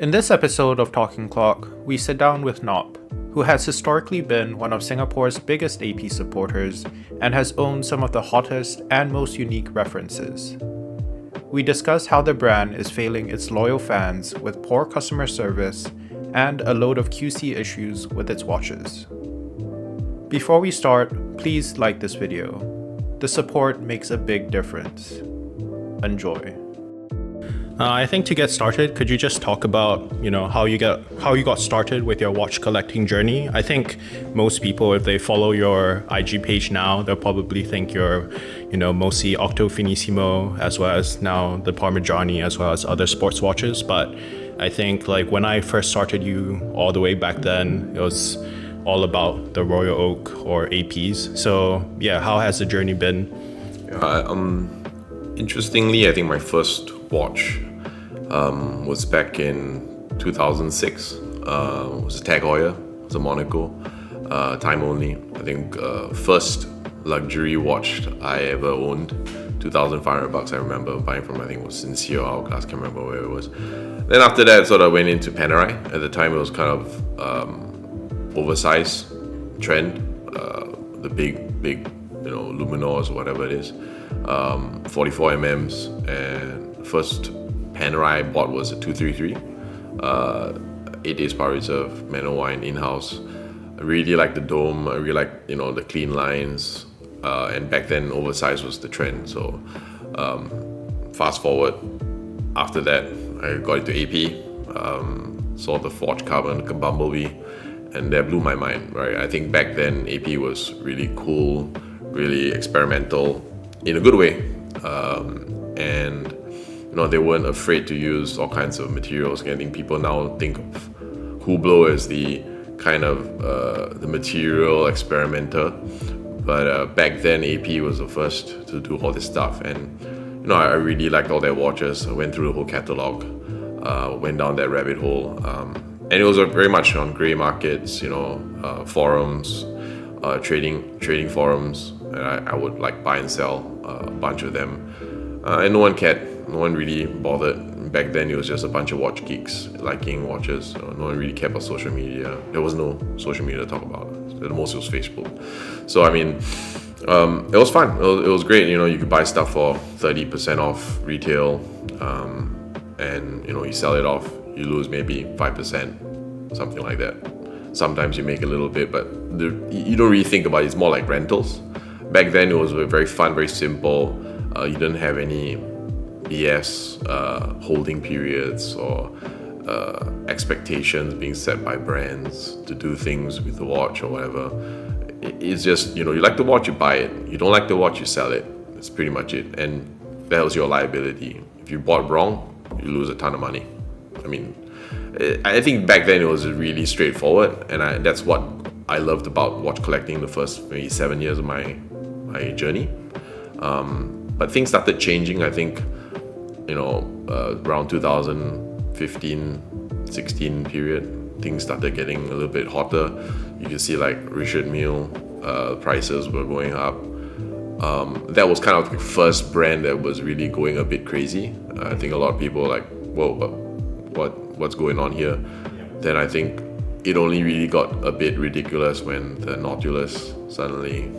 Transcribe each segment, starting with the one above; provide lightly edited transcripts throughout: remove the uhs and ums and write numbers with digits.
In this episode of Talking Clock, we sit down with Nop, who has historically been one of Singapore's biggest AP supporters and has owned some of the hottest and most unique references. We discuss how the brand is failing its loyal fans with poor customer service and a load of QC issues with its watches. Before we start, please like this video. The support makes a big difference. Enjoy. I think to get started, could you just talk about, how you got started with your watch collecting journey? I think most people, if they follow your IG page now, they'll probably think you're, mostly Octo Finissimo, as well as now the Parmigiani, as well as other sports watches. But I think when I first started you all the way back then, it was all about the Royal Oak or APs. So yeah, how has the journey been? Interestingly, I think my first watch was back in 2006. It was a Tag Heuer, it was a Monaco, time only. I think first luxury watch I ever owned, $2,500 I remember buying from, I think it was Sincere Hourglass, can't remember where it was. Then after that, sort of went into Panerai. At the time, it was kind of oversized trend, the big, Luminors or whatever it is. 44 mm's, and first Panerai I bought was a 233, 8 days power reserve, manual wine, in-house. I really liked the dome, I really liked, the clean lines, and back then oversized was the trend. So fast forward, after that I got into AP, saw the Forged Carbon, the Bumblebee, and that blew my mind, right? I think back then AP was really cool, really experimental, in a good way, and they weren't afraid to use all kinds of materials. I think people now think of Hublot as the kind of the material experimenter, but back then AP was the first to do all this stuff, and I really liked all their watches. I went through the whole catalog, went down that rabbit hole, and it was very much on grey markets, forums, trading forums. And I would buy and sell a bunch of them, and no one cared. No one really bothered. Back then, it was just a bunch of watch geeks liking watches. No one really cared about social media. There was no social media to talk about. The most was Facebook. So it was fun. It was great. You could buy stuff for 30% off retail, and you sell it off. You lose maybe 5%, something like that. Sometimes you make a little bit, but you don't really think about it. It's more like rentals. Back then, it was very fun, very simple. You didn't have any BS holding periods or expectations being set by brands to do things with the watch or whatever. It's just, you like the watch, you buy it. You don't like the watch, you sell it. That's pretty much it. And that was your liability. If you bought wrong, you lose a ton of money. I think back then it was really straightforward, and that's what I loved about watch collecting the first maybe 7 years of my journey. But things started changing, I think, around 2015, 16 period, things started getting a little bit hotter. You can see Richard Mille prices were going up. That was kind of the first brand that was really going a bit crazy. I think a lot of people were like, whoa, what's going on here? Then I think it only really got a bit ridiculous when the Nautilus suddenly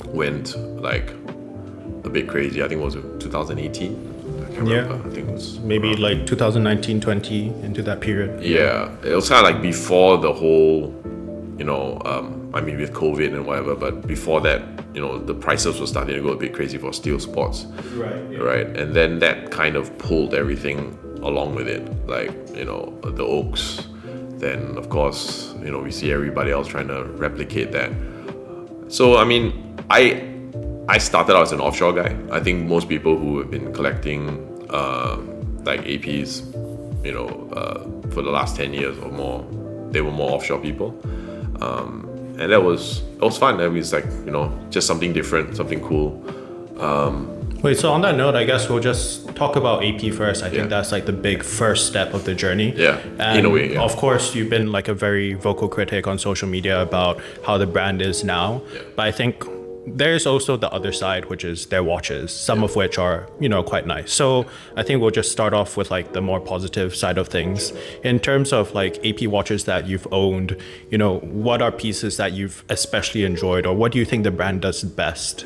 went a bit crazy. I think it was 2018. I can't remember. I think it was maybe 2019, 20 into that period. Yeah, it was kind of before the whole, with COVID and whatever. But before that, the prices were starting to go a bit crazy for steel sports. Right. Yeah. Right, and then that kind of pulled everything along with it. The Oaks. Then of course, we see everybody else trying to replicate that. So I started out as an offshore guy. I think most people who have been collecting APs, for the last 10 years or more, they were more offshore people. And that was fun. It was just something different, something cool. Wait, so on that note, I guess we'll just talk about AP first. I think that's the big first step of the journey. Yeah, and in a way, yeah. Of course, you've been a very vocal critic on social media about how the brand is now. Yeah. But I think there's also the other side, which is their watches, some of which are, quite nice. So I think we'll just start off with like the more positive side of things. In terms of like AP watches that you've owned, what are pieces that you've especially enjoyed, or what do you think the brand does best?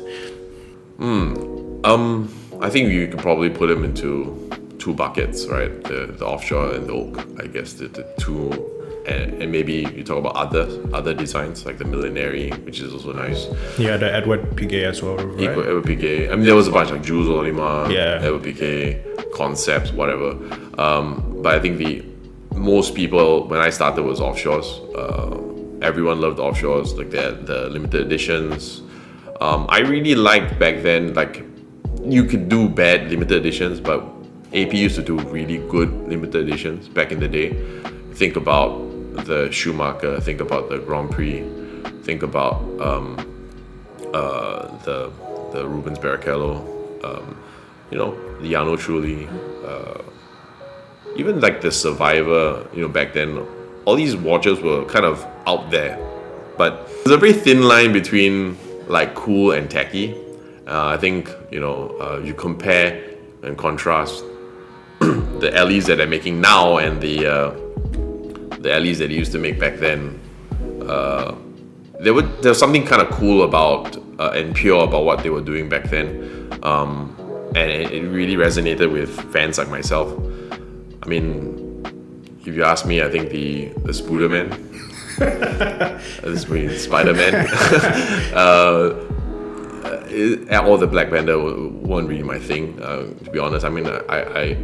I think you could probably put them into two buckets, right? The offshore and the oak, I guess the two. And maybe you talk about other designs like the Millenary, which is also nice. Yeah, the Edward Piguet as well, right? Edward Piguet. I mean, there was a bunch like Jules Audemars, Yeah. Edward Piguet, Concepts, whatever. But I think most people, when I started, was offshores. Everyone loved offshores, like the limited editions. I really liked back then, like you could do bad limited editions, but AP used to do really good limited editions back in the day. Think about the Schumacher, think about the Grand Prix, think about the Rubens Barrichello, the Jarno Trulli, even like the Survivor. Back then, all these watches were kind of out there, but there's a very thin line between like cool and tacky. I think you compare and contrast the LEs that they're making now and the LEs that they used to make back then. There was something kind of cool about and pure about what they were doing back then, and it really resonated with fans like myself. I mean, if you ask me, I think the Spooderman, Spider-Man, or the Black Panther weren't really my thing. To be honest, I mean, I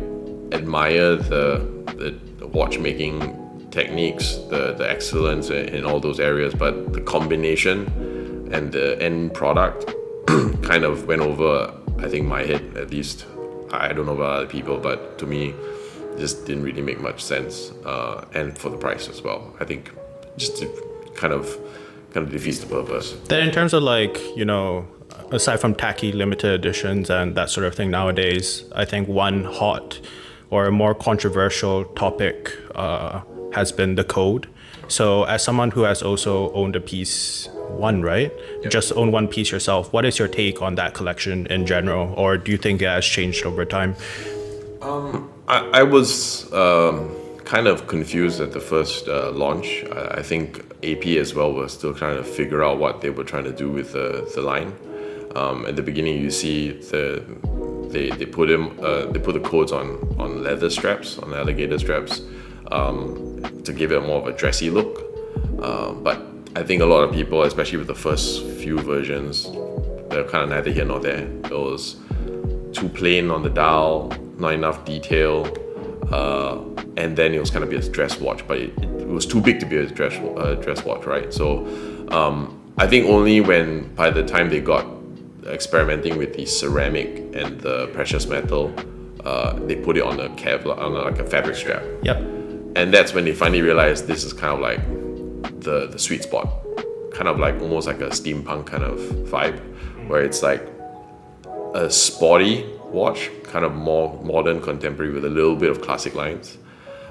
admire the watchmaking techniques, the excellence in all those areas, but the combination and the end product kind of went over, I think, my head at least. I don't know about other people, but to me, it just didn't really make much sense. And for the price as well, I think just kind of defeats the purpose. Then in terms of like, aside from tacky limited editions and that sort of thing nowadays, I think one hot or a more controversial topic has been the code. So as someone who has also owned a piece right? Yeah. Just own one piece yourself. What is your take on that collection in general? Or do you think it has changed over time? I was kind of confused at the first launch. I think AP as well was still trying to figure out what they were trying to do with the line. At the beginning, you see they put the codes on leather straps, on alligator straps, to give it more of a dressy look. But I think a lot of people, especially with the first few versions, they're kind of neither here nor there. It was too plain on the dial, not enough detail, and then it was kind of be a dress watch, but it was too big to be a dress watch, right? So I think only when, by the time they got experimenting with the ceramic and the precious metal, they put it on a Kevlar, on like a fabric strap. Yep. And that's when they finally realized this is kind of like the sweet spot, kind of like almost like a steampunk kind of vibe, where it's like a sporty watch, kind of more modern, contemporary with a little bit of classic lines.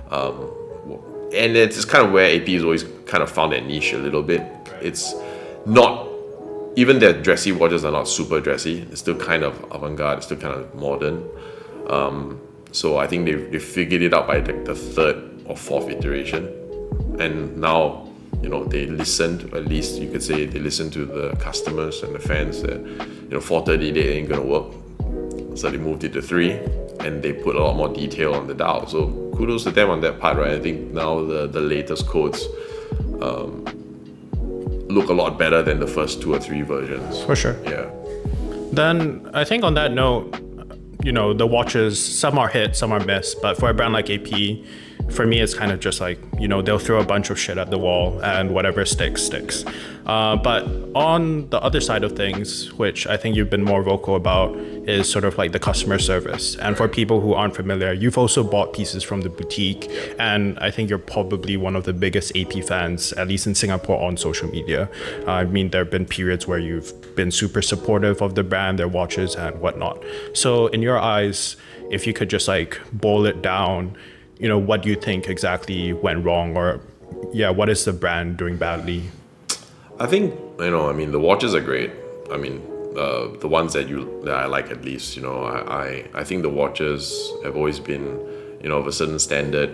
And it's kind of where AP has always kind of found that niche a little bit. It's not, even their dressy watches are not super dressy. It's still kind of avant-garde, it's still kind of modern. So I think they figured it out by like the third or fourth iteration. And now, they listened, at least you could say they listened to the customers and the fans that, 438 ain't gonna work. So they moved it to 3 and they put a lot more detail on the dial. So kudos to them on that part, right? I think now the latest codes look a lot better than the first 2 or 3 versions. For sure. Yeah. Then I think on that note, the watches, some are hit, some are miss, but for a brand like AP, for me, it's kind of just like, they'll throw a bunch of shit at the wall and whatever sticks. But on the other side of things, which I think you've been more vocal about, is sort of like the customer service. And for people who aren't familiar, you've also bought pieces from the boutique. And I think you're probably one of the biggest AP fans, at least in Singapore, on social media. I mean, there have been periods where you've been super supportive of the brand, their watches and whatnot. So in your eyes, if you could just like boil it down, what do you think exactly went wrong, or what is the brand doing badly? I think, the watches are great, I mean, the ones that I like at least. I think the watches have always been, of a certain standard.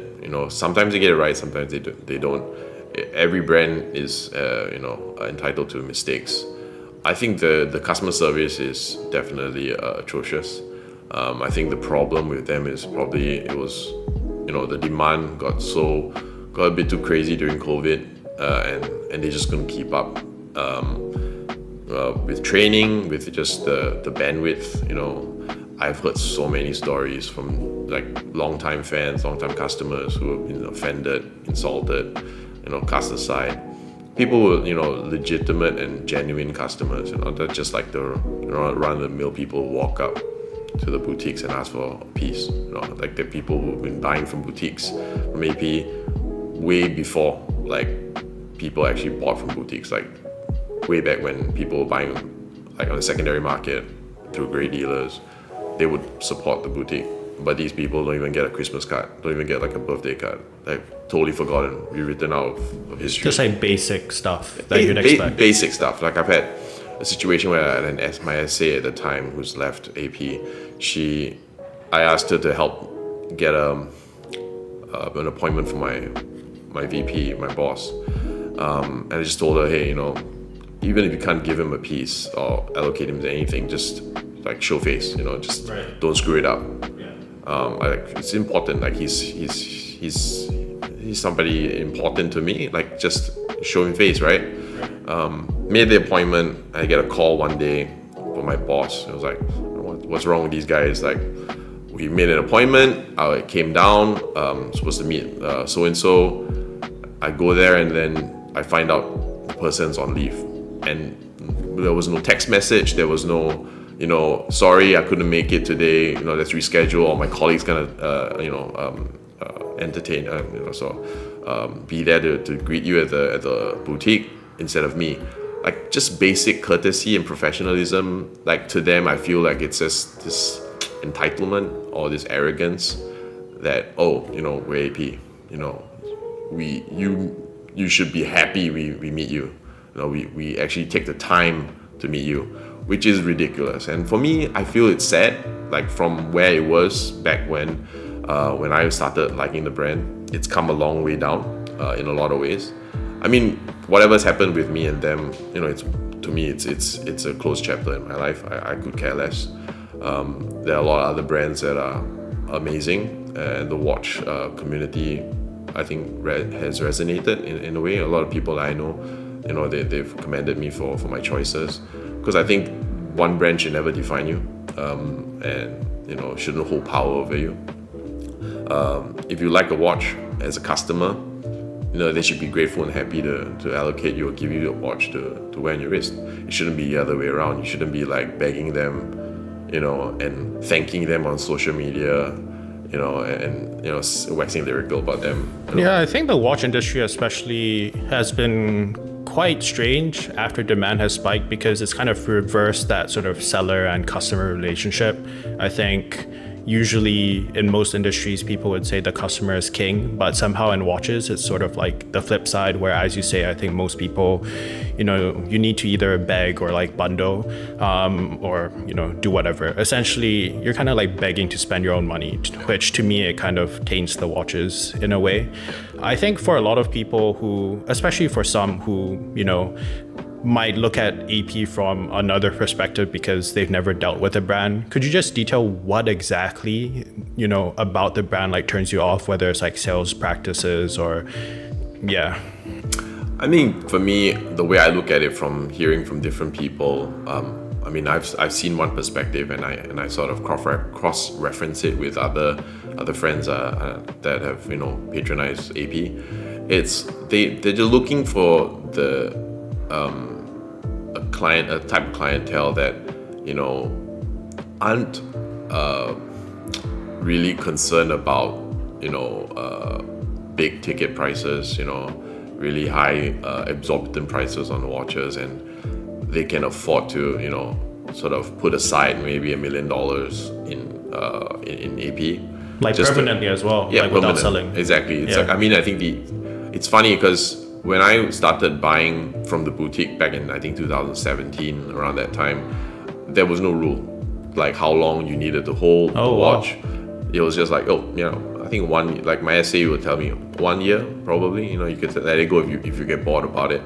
Sometimes they get it right, sometimes they don't. Every brand is, entitled to mistakes. I think the customer service is definitely atrocious. I think the problem with them is probably it was, the demand got a bit too crazy during COVID, and they just couldn't keep up. With training, with just the bandwidth, I've heard so many stories from like long-time fans, long-time customers who have been offended, insulted, cast aside. People were, legitimate and genuine customers, not just like the run-of-the-mill people who walk up to the boutiques and ask for a piece. Like the people who've been buying from boutiques maybe way before like people actually bought from boutiques, like way back when people were buying like on the secondary market through great dealers, they would support the boutique. But these people don't even get a Christmas card, don't even get like a birthday card. Like totally forgotten, rewritten out of history. Just like basic stuff that you'd expect. Basic stuff. Like I've had a situation where I had my SA at the time, who's left AP. I asked her to help get an appointment for my VP, my boss, and I just told her, hey, even if you can't give him a piece or allocate him to anything, just like show face, just right. Don't screw it up. Yeah. It's important. Like he's somebody important to me. Like just show him face, right? Made the appointment. I get a call one day from my boss. It was like, what's wrong with these guys? Like, we made an appointment. I came down. Supposed to meet so and so. I go there and then I find out the person's on leave. And there was no text message. There was no, sorry, I couldn't make it today. Let's reschedule. Or my colleague's gonna, entertain. Be there to greet you at the boutique instead of me. Like just basic courtesy and professionalism. Like to them, I feel like it's just this entitlement or this arrogance that we're AP. You should be happy we meet you. We actually take the time to meet you, which is ridiculous. And for me, I feel it's sad, like from where it was back when I started liking the brand. It's come a long way down in a lot of ways. I mean, whatever's happened with me and them, to me it's a closed chapter in my life. I could care less. There are a lot of other brands that are amazing, and the watch community, I think, has resonated in a way. A lot of people I know, they've commended me for my choices, because I think one brand should never define you, and shouldn't hold power over you. If you like a watch as a customer, they should be grateful and happy to allocate you or give you a watch to wear on your wrist. It shouldn't be the other way around. You shouldn't be like begging them, and thanking them on social media, and waxing lyrical about them. Yeah, I think the watch industry especially has been quite strange after demand has spiked, because it's kind of reversed that sort of seller and customer relationship. I think usually in most industries people would say the customer is king, but somehow in watches it's sort of like the flip side, where, as you say, I think most people, you need to either beg or like bundle, or do whatever. Essentially you're kind of like begging to spend your own money, which to me it kind of taints the watches in a way. I think for a lot of people who, especially for some who might look at AP from another perspective because they've never dealt with a brand, could you just detail what exactly, about the brand like turns you off, whether it's like sales practices or, yeah. I think for me, the way I look at it from hearing from different people, I've seen one perspective, and I sort of cross-reference it with other friends that have patronized AP. It's they're just looking for a type of clientele that aren't really concerned about big ticket prices, really high exorbitant prices on watches, and they can afford to sort of put aside maybe $1 million in AP, like permanently as well, yeah, like without selling. Exactly. It's like, I think it's funny because when I started buying from the boutique back in I think 2017, around that time, there was no rule like how long you needed to hold the watch. It was just like, I think like my SA would tell me 1 year probably. You could let it go if you get bored about it.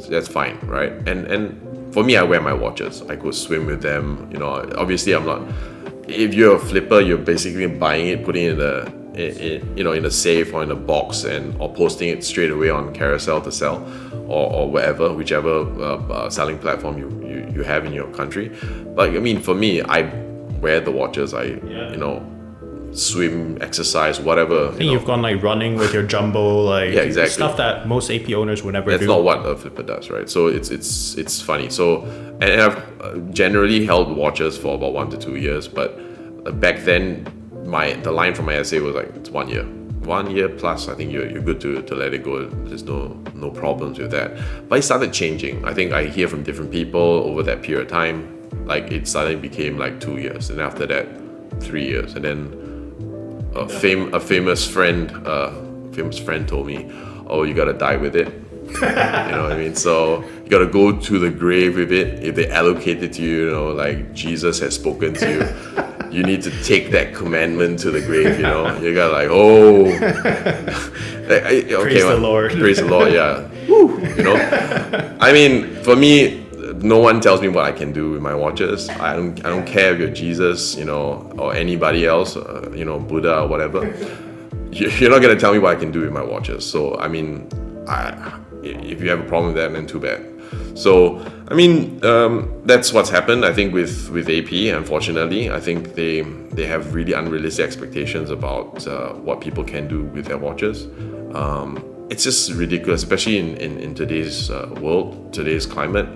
That's fine, right? And for me, I wear my watches. I could swim with them. Obviously I'm not. If you're a flipper, you're basically buying it, putting it in a safe or in a box, or posting it straight away on Carousel to sell, or whichever selling platform you have in your country. But I mean, for me, I wear the watches. Swim, exercise, whatever. I think you've gone like running with your jumbo, exactly. Stuff that most AP owners would never do. That's not what a flipper does, right? So it's funny. So and I've generally held watches for about 1 to 2 years, but back then the line from my SA was like, it's 1 year. 1 year plus, I think you're good to let it go. There's no problems with that. But it started changing. I think I hear from different people over that period of time. Like it suddenly became like 2 years, and after that 3 years, and then a famous friend told me, "Oh, you gotta die with it." You know what I mean? So you gotta go to the grave with it. If they allocate it to you, like Jesus has spoken to you, you need to take that commandment to the grave. You gotta Praise the Lord. Praise the Lord. Yeah. I mean, for me, no one tells me what I can do with my watches. I don't care if you're Jesus, or anybody else, Buddha or whatever. You're not gonna tell me what I can do with my watches. So I mean, if you have a problem with that, then too bad. So I mean, that's what's happened. I think with AP, unfortunately, I think they have really unrealistic expectations about what people can do with their watches. It's just ridiculous, especially in today's world, today's climate.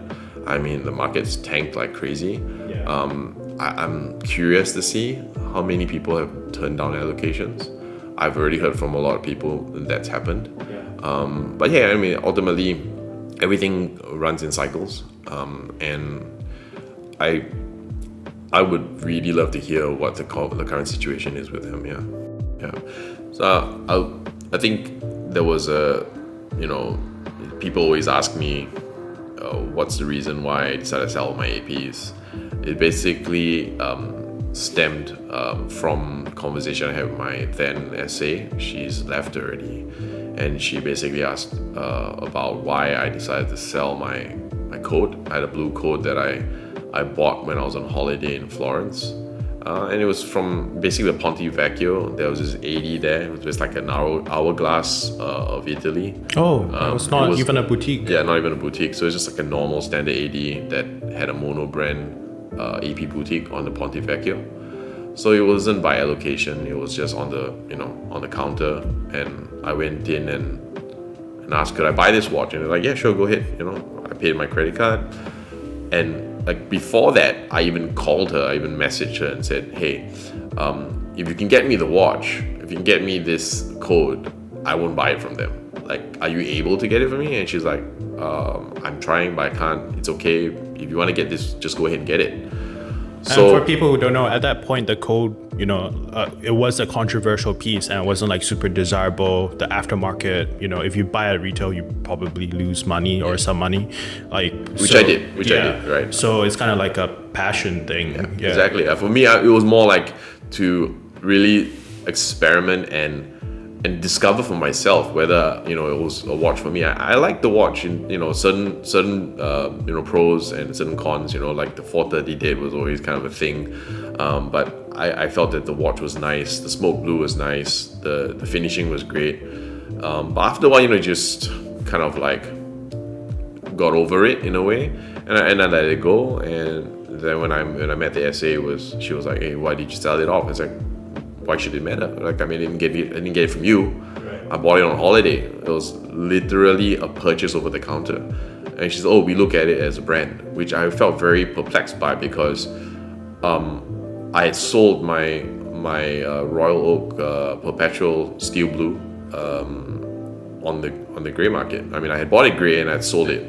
I mean, the market's tanked like crazy. Yeah. I'm curious to see how many people have turned down allocations. I've already heard from a lot of people that's happened. Yeah. But yeah, I mean, ultimately, everything runs in cycles. And I would really love to hear what the current situation is with them. Yeah. So I think there was people always ask me, what's the reason why I decided to sell my APs? It basically stemmed from a conversation I had with my then SA. She's left already, and she basically asked about why I decided to sell my coat. I had a blue coat that I bought when I was on holiday in Florence. And it was from basically the Ponte Vecchio. There was this 80 there. It was just like an hourglass of Italy. Oh, it was not even a boutique. Yeah, not even a boutique. So it's just like a normal standard 80 that had a mono brand AP boutique on the Ponte Vecchio. So it wasn't by allocation. It was just on the counter. And I went in and asked, could I buy this watch? And they're like, yeah, sure, go ahead. I paid my credit card. And like before that, I even called her, I even messaged her and said, hey, if you can get me the watch, if you can get me this code, I won't buy it from them. Like, are you able to get it for me? And she's like, I'm trying, but I can't. It's okay. If you want to get this, just go ahead and get it. So, and for people who don't know, at that point, the code, it was a controversial piece and it wasn't like super desirable. The aftermarket, if you buy at retail, you probably lose money or some money. Which I did, right? So it's kind of like a passion thing. Yeah. Exactly. For me, it was more like to really experiment and discover for myself whether it was a watch for me. I like the watch in certain pros and certain cons. Like the 430 date was always kind of a thing, but I felt that the watch was nice. The smoke blue was nice. The finishing was great. But after a while, just kind of like got over it in a way, and I let it go. And then when I met the SA, she was like, hey, why did you sell it off? It's like, why should it matter? Like, I didn't get it from you. Right. I bought it on holiday. It was literally a purchase over the counter. And she said, oh, we look at it as a brand, which I felt very perplexed by because I had sold my Royal Oak Perpetual Steel Blue on the grey market. I had bought it grey and I'd sold it.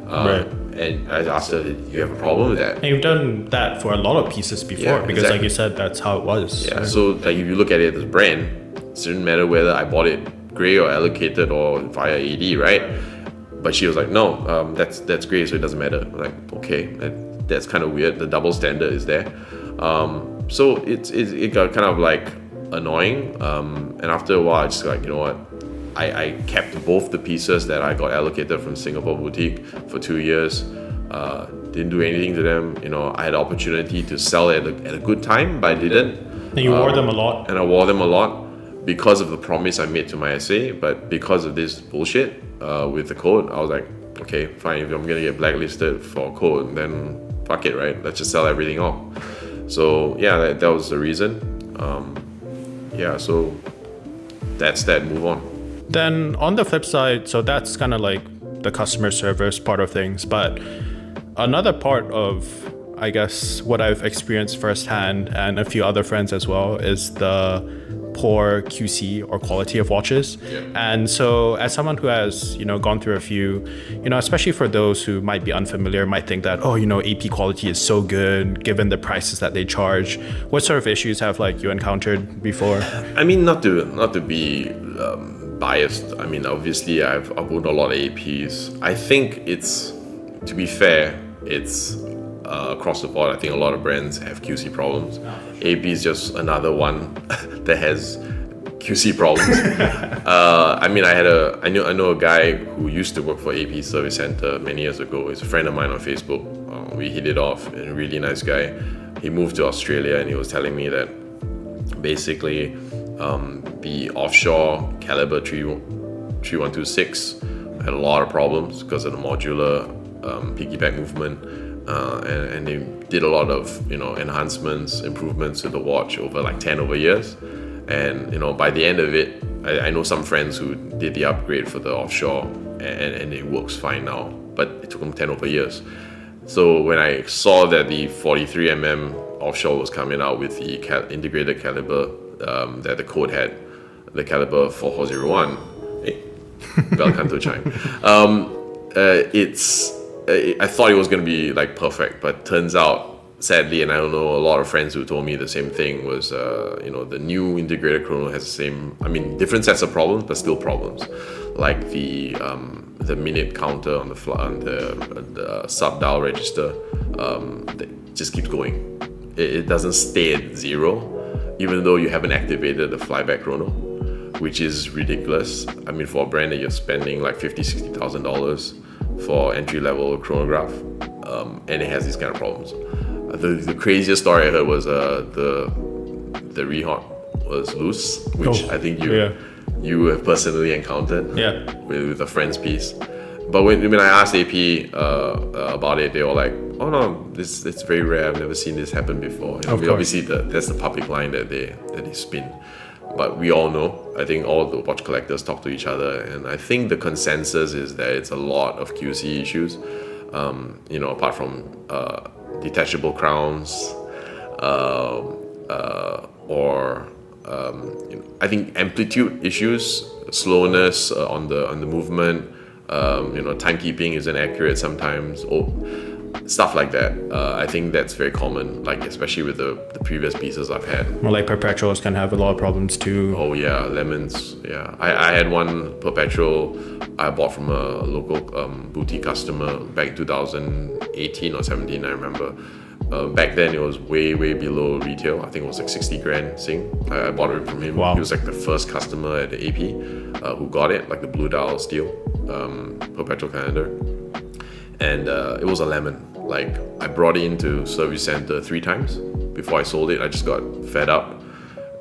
Right. And I asked her, do you have a problem with that? And you've done that for a lot of pieces before, because like you said, that's how it was. Yeah, right? So like if you look at it as a brand, it didn't matter whether I bought it grey or allocated or via AD, right? But she was like, no, that's grey, so it doesn't matter. I'm like, okay, that's kind of weird. The double standard is there. So it got kind of like annoying. And after a while, I just like, you know what? I kept both the pieces that I got allocated from Singapore boutique for 2 years. Didn't do anything to them. You know, I had the opportunity to sell at a good time, but I didn't. And you wore them a lot. And I wore them a lot because of the promise I made to my SA. But because of this bullshit with the code, I was like, okay, fine. If I'm gonna get blacklisted for code, then fuck it, right? Let's just sell everything off. So yeah, that was the reason. So that's that. Move on. Then on the flip side, so that's kind of like the customer service part of things. But another part of, I guess, what I've experienced firsthand and a few other friends as well is the poor QC or quality of watches. Yeah. And so as someone who has, gone through a few, especially for those who might be unfamiliar, might think that, AP quality is so good given the prices that they charge. What sort of issues have you encountered before? I mean, not to be biased. I mean, obviously I've owned a lot of APs. I think it's, to be fair, it's across the board. I think a lot of brands have QC problems. AP is just another one that has QC problems. I know a guy who used to work for AP Service Center many years ago. He's a friend of mine on Facebook. We hit it off, and a really nice guy. He moved to Australia, and he was telling me that basically the offshore caliber 3126 had a lot of problems because of the modular piggyback movement, and they did a lot of enhancements, improvements to the watch over 10 over years. And by the end of it, I know some friends who did the upgrade for the offshore, and it works fine now, but it took them 10 over years. So when I saw that the 43mm offshore was coming out with the integrated caliber, that the code had the caliber 4401, bel canto chime, I thought it was going to be perfect, but turns out, sadly, and I don't know, a lot of friends who told me the same thing, was the new integrated chrono has the same, different sets of problems, but still problems, like the minute counter on the sub dial register that just keeps going. It doesn't stay at 0, even though you haven't activated the flyback chrono, which is ridiculous. For a brand that you're spending $50,000-$60,000 for entry-level chronograph, and it has these kind of problems. The craziest story I heard was the rehot was loose, which I think you have personally encountered with a friend's piece. But when I asked AP about it, they were like, "Oh no, it's very rare. I've never seen this happen before." Obviously, that's the public line that they spin. But we all know, I think all the watch collectors talk to each other, and I think the consensus is that it's a lot of QC issues. Apart from detachable crowns, I think amplitude issues, slowness on the movement. Timekeeping is inaccurate sometimes, or stuff like that. I think that's very common, especially with the previous pieces I've had. Well, perpetuals can have a lot of problems too. Oh yeah, lemons. Yeah, I had one perpetual I bought from a local boutique customer back in 2018 or 17, I remember. Back then it was way below retail. I think it was 60 grand Sing. I bought it from him. Wow. He was the first customer at the AP who got it, the blue dial steel perpetual calendar. And it was a lemon. I brought it into service center 3 times before I sold it. I just got fed up.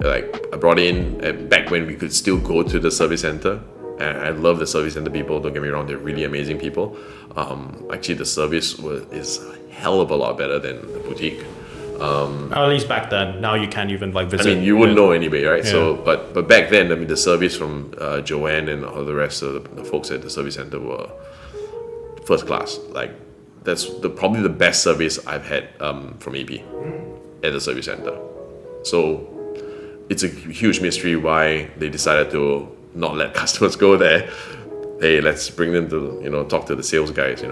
I brought it in back when we could still go to the service center. And I love the service center people, don't get me wrong, they're really amazing people. Actually, the service is a hell of a lot better than the boutique. At least back then. Now you can't even visit. You wouldn't know anyway, right? Yeah. So, but back then, the service from Joanne and all the rest of the folks at the service center were first class. That's probably the best service I've had from AP at the service center. So it's a huge mystery why they decided to not let customers go there. Hey, let's bring them to talk to the sales guys. I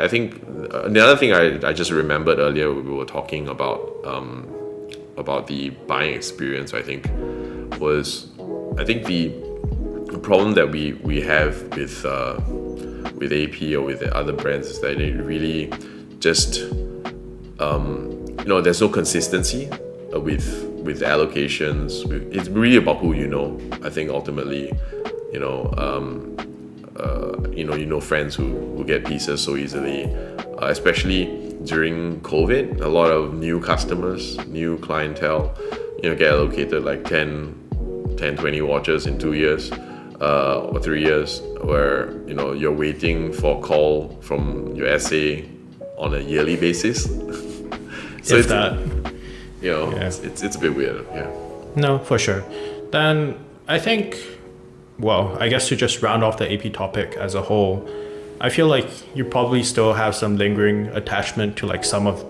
think the other thing I just remembered earlier, we were talking about the buying experience. I think was, I think the problem that we have with AP or with the other brands is that it really just there's no consistency with allocations. It's really about who you know. I think ultimately, friends who get pieces so easily, especially during COVID. A lot of new customers, new clientele, get allocated like 20 watches in 2 years or 3 years, where you're waiting for a call from your SA on a yearly basis. So if that. It's a bit weird. Yeah. No, for sure. Then I think, I guess to just round off the AP topic as a whole, I feel like you probably still have some lingering attachment to like some of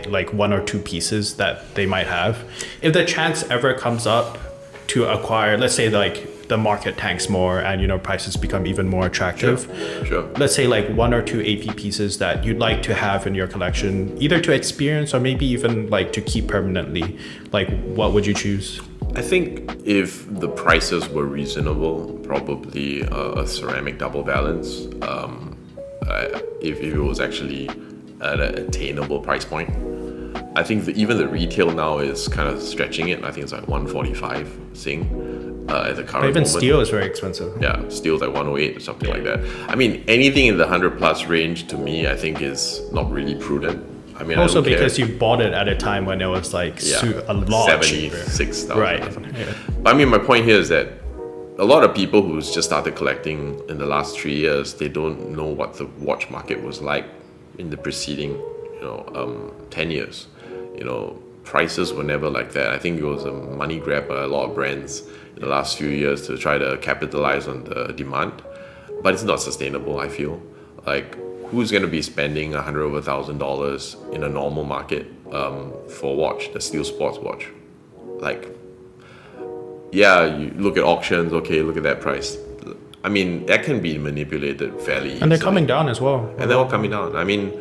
like one or two pieces that they might have. If the chance ever comes up to acquire, let's say like the market tanks more and prices become even more attractive. Sure. Let's say like one or two AP pieces that you'd like to have in your collection, either to experience or maybe even like to keep permanently. Like, what would you choose? I think if the prices were reasonable, probably a ceramic double balance. If it was actually at an attainable price point. I think even the retail now is kind of stretching it. I think it's like 145 Sing at the current even moment. Steel is very expensive. Yeah, steel's like 108 or something like that. I mean, anything in the 100 plus range to me, I think is not really prudent. I mean, also because you bought it at a time when it was like a lot cheaper. 76,000. Right. Yeah. But I mean, my point here is that a lot of people who just started collecting in the last 3 years, they don't know what the watch market was like in the preceding, 10 years. Prices were never like that. I think it was a money grab by a lot of brands in the last few years to try to capitalize on the demand, but it's not sustainable. I feel like who's going to be spending $100 over $1,000 in a normal market for a watch, the steel sports watch? Like, yeah, you look at auctions. Okay, look at that price. I mean, that can be manipulated fairly easily. And they're coming down as well. And they're all coming down. I mean,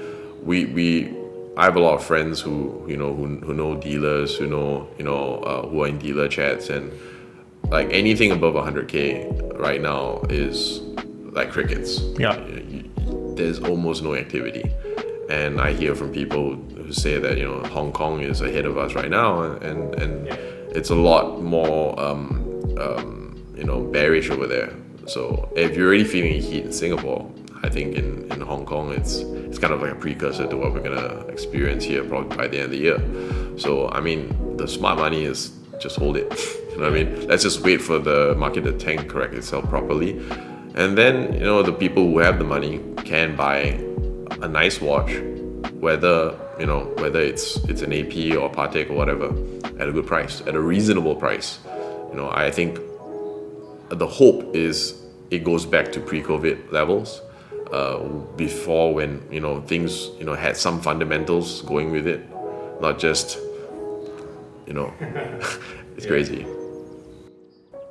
I have a lot of friends who know dealers, who are in dealer chats, and like anything above 100K right now is like crickets. Yeah. There's almost no activity, and I hear from people who say that Hong Kong is ahead of us right now, and it's a lot more bearish over there. So if you're already feeling heat in Singapore, I think in Hong Kong it's kind of like a precursor to what we're gonna experience here probably by the end of the year. So I mean, the smart money is just hold it. You know what I mean? Let's just wait for the market to tank, correct itself properly, and then the people who have the money can buy a nice watch, whether it's an AP or Patek or whatever, at a good price, at a reasonable price. I think the hope is it goes back to pre-COVID levels. Before, when things had some fundamentals going with it, not just it's crazy.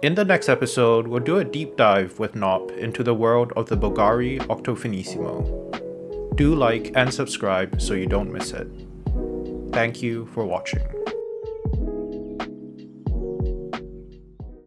In the next episode, we'll do a deep dive with Nop into the world of the Bulgari Octofinissimo. Do like and subscribe so you don't miss it. Thank you for watching.